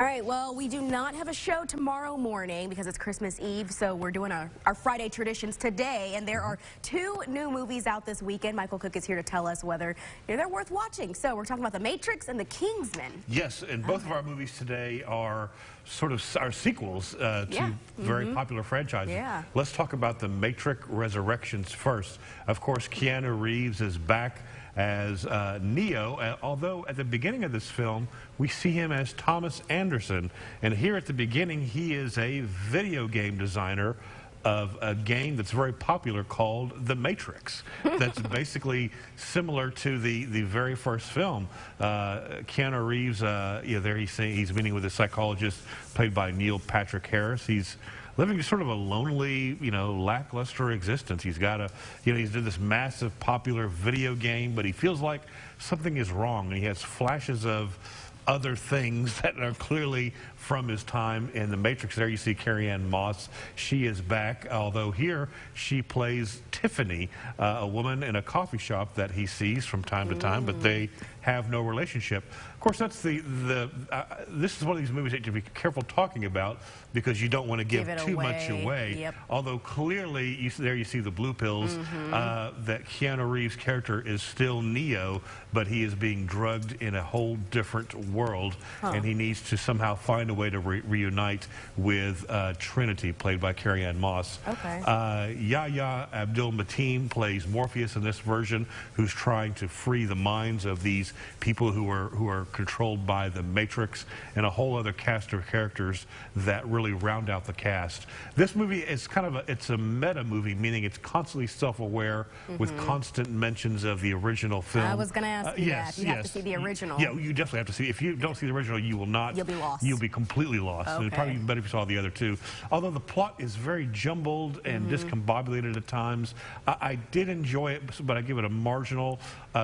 All right, well, we do not have a show tomorrow morning because it's Christmas Eve, so we're doing our Friday traditions today, and there are two new movies out this weekend. Michael Cook is here to tell us whether they're worth watching. So we're talking about The Matrix and The Kingsman. Yes, and both of our movies today are sort of our sequels to very popular franchises. Yeah. Let's talk about The Matrix Resurrections first. Of course, Keanu Reeves is back as Neo, although at the beginning of this film, we see him as Thomas Anderson. And here at the beginning, he is a video game designer of a game that's very popular called The Matrix. That's basically similar to the very first film. Keanu Reeves, there he's meeting with a psychologist played by Neil Patrick Harris. He's living sort of a lonely, lackluster existence. He's got he's in this massive popular video game, but he feels like something is wrong. And he has flashes of other things that are clearly from his time in The Matrix. There you see Carrie-Anne Moss. She is back, although here she plays Tiffany, a woman in a coffee shop that he sees from time to time, but they have no relationship. Of course, that's this is one of these movies that you have to be careful talking about because you don't want to give too much away. Yep. Although clearly, there you see the blue pills, that Keanu Reeves' character is still Neo, but he is being drugged in a whole different world, and he needs to somehow find a way to reunite with Trinity, played by Carrie-Anne Moss. Okay. Yahya Abdul-Mateen plays Morpheus in this version, who's trying to free the minds of these people who are controlled by the Matrix, and a whole other cast of characters that really round out the cast. This movie is it's a meta movie, meaning it's constantly self-aware with constant mentions of the original film. I was going to ask you that. You have to see the original. Yeah, you definitely have to see. If you don't see the original, you will not. You'll be lost. You'll be completely lost. Okay. It'd probably be better if you saw the other two. Although the plot is very jumbled and discombobulated at times. I did enjoy it, but I give it a marginal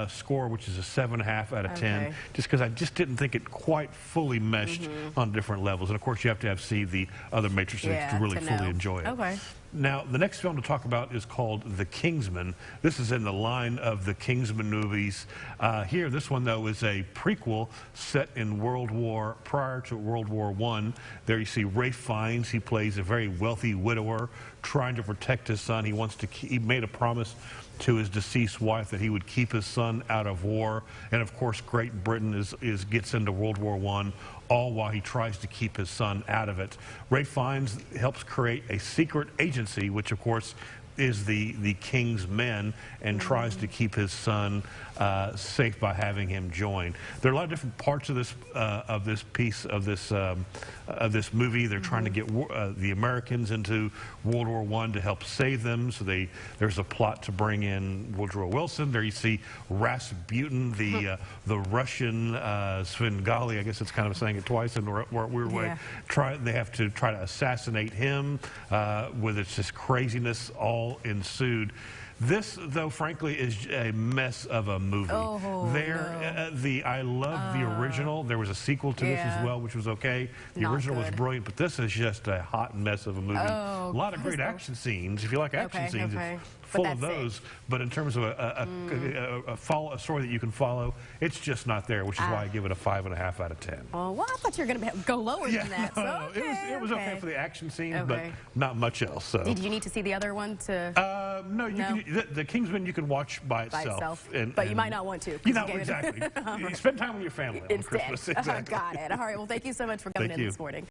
score, which is a 7.5 out of 10, just because I just didn't think it quite fully meshed on different levels. And of course, you have to see the other Matrixes to really fully enjoy it. Okay. Now, the next film to talk about is called The Kingsman. This is in the line of the Kingsman movies. Here, this one, though, is a prequel set in prior to World War I. There you see Ralph Fiennes. He plays a very wealthy widower trying to protect his son. He made a promise to his deceased wife that he would keep his son out of war. And of course, Great Britain gets into World War I, all while he tries to keep his son out of it. Ralph Fiennes helps create a secret agency, which of course is the King's Men, and tries to keep his son safe by having him join. There are a lot of different parts of this movie. They're trying to get the Americans into World War I to help save them. So there's a plot to bring in Woodrow Wilson. There you see Rasputin, the Russian Svengali. I guess it's kind of saying it twice in a weird way. They have to try to assassinate him. With its just craziness all ensued. This, though, frankly, is a mess of a movie. I love the original. There was a sequel to this as well, which was okay. The original was brilliant, but this is just a hot mess of a movie. A lot of great action scenes. If you like action scenes, it's full of those. But in terms of a story that you can follow, it's just not there, which is why I give it a 5.5 out of 10. Well, I thought you were going to go lower than that. No, it was okay for the action scenes, but not much else. So. Did you need to see the other one to? No, the Kingsman you can watch by itself. But you might not want to. Exactly. You spend time with your family on Christmas. Exactly. Got it. All right. Well, thank you so much for coming in this morning.